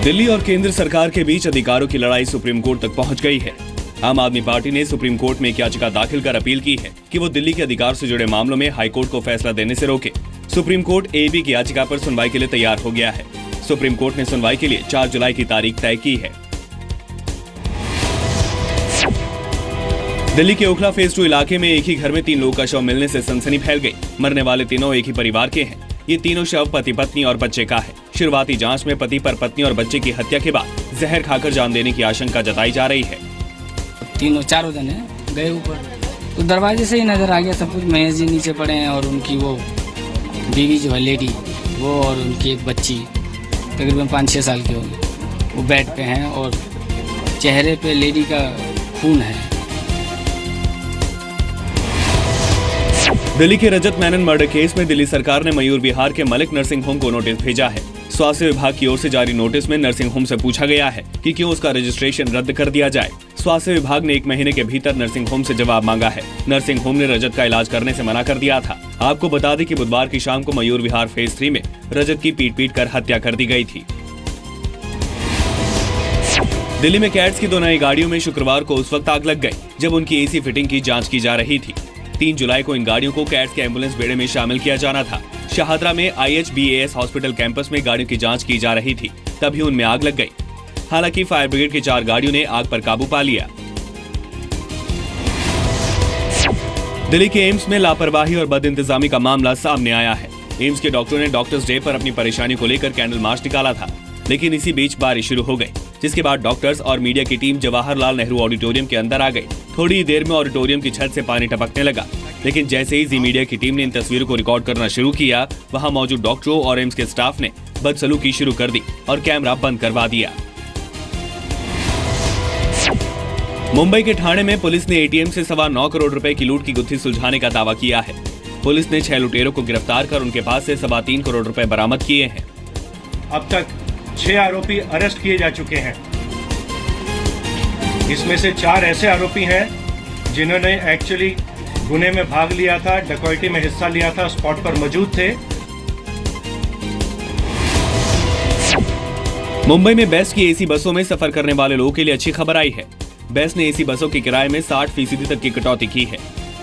दिल्ली और केंद्र सरकार के बीच अधिकारों की लड़ाई सुप्रीम कोर्ट तक पहुंच गई है। आम आदमी पार्टी ने सुप्रीम कोर्ट में एक याचिका दाखिल कर अपील की है कि वो दिल्ली के अधिकार से जुड़े मामलों में हाईकोर्ट को फैसला देने से रोके। सुप्रीम कोर्ट एबी की याचिका पर सुनवाई के लिए तैयार हो गया है। सुप्रीम कोर्ट ने सुनवाई के लिए 4 जुलाई की तारीख तय की है। दिल्ली के ओखला फेज 2 इलाके में एक ही घर में 3 लोगों का शव मिलने से सनसनी फैल गई। मरने वाले तीनों एक ही परिवार के हैं। ये तीनों शव पति, पत्नी और बच्चे का है। शुरुआती जांच में पति पर पत्नी और बच्चे की हत्या के बाद जहर खाकर जान देने की आशंका जताई जा रही है। चारों जने गए ऊपर तो दरवाजे से ही नजर आ गया सब कुछ। महेश जी नीचे पड़े हैं और उनकी वो बीवी जो है लेडी, वो और उनकी एक बच्ची तकरीबन 5-6 साल की होगी, वो बेड पे हैं और चेहरे पे लेडी का खून है। दिल्ली के रजत मेनन मर्डर केस में दिल्ली सरकार ने मयूर विहार के मलिक नर्सिंग होम को नोटिस भेजा है। स्वास्थ्य विभाग की ओर से जारी नोटिस में नर्सिंग होम से पूछा गया है कि क्यों उसका रजिस्ट्रेशन रद्द कर दिया जाए। स्वास्थ्य विभाग ने 1 महीने के भीतर नर्सिंग होम से जवाब मांगा है। नर्सिंग होम ने रजत का इलाज करने से मना कर दिया था। आपको बता दें कि बुधवार की शाम को मयूर विहार फेज 3 में रजत की पीट कर हत्या कर दी गई थी। दिल्ली में कैट्स की 2 नई गाड़ियों में शुक्रवार को उस वक्त आग लग गई जब उनकी एसी फिटिंग की जांच की जा रही थी। 3 जुलाई को इन गाड़ियों को कैट्स के एम्बुलेंस बेड़े में शामिल किया जाना था। शाहदरा में IHBAS हॉस्पिटल कैंपस में गाड़ियों की जांच की जा रही थी, तभी उनमें आग लग गई। हालांकि फायर ब्रिगेड की 4 गाड़ियों ने आग पर काबू पा लिया। दिल्ली के एम्स में लापरवाही और बदइंतजामी का मामला सामने आया है। एम्स के डॉक्टरों ने डॉक्टर्स डे पर अपनी परेशानी को लेकर कैंडल मार्च निकाला था, लेकिन इसी बीच बारिश शुरू हो गई, जिसके बाद डॉक्टर्स और मीडिया की टीम जवाहरलाल नेहरू ऑडिटोरियम के अंदर आ गई। थोड़ी देर में ऑडिटोरियम की छत से पानी टपकने लगा, लेकिन जैसे ही जी मीडिया की टीम ने इन तस्वीरों को रिकॉर्ड करना शुरू किया, वहां मौजूद डॉक्टरों और एम्स के स्टाफ ने बदसलूकी शुरू कर दी और कैमरा बंद करवा दिया। मुंबई के ठाणे में पुलिस ने ATM से 9.25 करोड़ रुपए की लूट की गुत्थी सुलझाने का दावा किया है। पुलिस ने 6 लुटेरों को गिरफ्तार कर उनके पास से 3.25 करोड़ रुपए बरामद किए हैं। अब तक 6 आरोपी अरेस्ट किए जा चुके हैं। इसमें से 4 ऐसे आरोपी हैं जिन्होंने एक्चुअली गुने में भाग लिया था, डकैती में हिस्सा लिया था, स्पॉट पर मौजूद थे। मुंबई में बेस्ट की एसी बसों में सफर करने वाले लोगों के लिए अच्छी खबर आई है। बेस्ट ने एसी बसों के किराए में 60% तक की कटौती की है।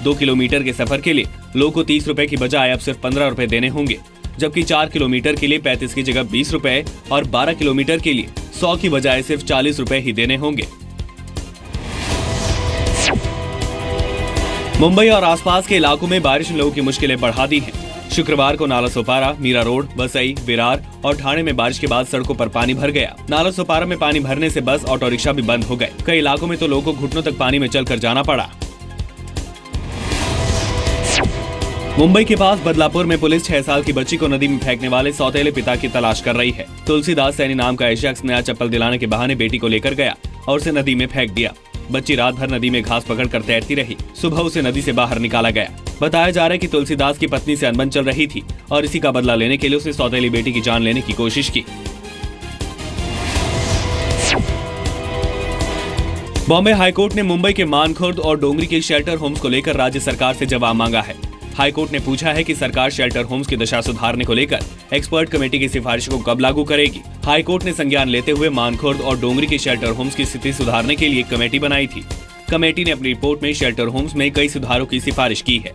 2 किलोमीटर के सफर के लिए लोगों को 30 रुपए की बजाय अब सिर्फ 15 रुपए देने होंगे, जबकि 4 किलोमीटर के लिए 35 की जगह 20 रुपए और 12 किलोमीटर के लिए 100 की बजाय सिर्फ 40 रुपए ही देने होंगे। मुंबई और आसपास के इलाकों में बारिश ने लोगों की मुश्किलें बढ़ा दी हैं। शुक्रवार को नाला सोपारा, मीरा रोड, वसई, विरार और ठाणे में बारिश के बाद सड़कों पर पानी भर गया। नाला सोपारा में पानी भरने से बस, ऑटो रिक्शा भी बंद हो गए। कई इलाकों में तो लोगों को घुटनों तक पानी में चलकर जाना पड़ा। मुंबई के पास बदलापुर में पुलिस 6 साल की बच्ची को नदी में फेंकने वाले सौतेले पिता की तलाश कर रही है। तुलसीदास सैनी नाम का शख्स नया चप्पल दिलाने के बहाने बेटी को लेकर गया और उसे नदी में फेंक दिया। बच्ची रात भर नदी में घास पकड़कर तैरती रही। सुबह उसे नदी से बाहर निकाला गया। बताया जा रहा है कि तुलसीदास की पत्नी से अनबन चल रही थी और इसी का बदला लेने के लिए उसने सौतेली बेटी की जान लेने की कोशिश की। बॉम्बे हाईकोर्ट ने मुंबई के मानखुर्द और डोंगरी के शेल्टर होम्स को लेकर राज्य सरकार से जवाब मांगा है। हाईकोर्ट ने पूछा है कि सरकार शेल्टर होम्स की दशा सुधारने को लेकर एक्सपर्ट कमेटी की सिफारिश को कब लागू करेगी। हाईकोर्ट ने संज्ञान लेते हुए मानखुर्द और डोंगरी के शेल्टर होम्स की स्थिति सुधारने के लिए एक कमेटी बनाई थी। कमेटी ने अपनी रिपोर्ट में शेल्टर होम्स में कई सुधारों की सिफारिश की है।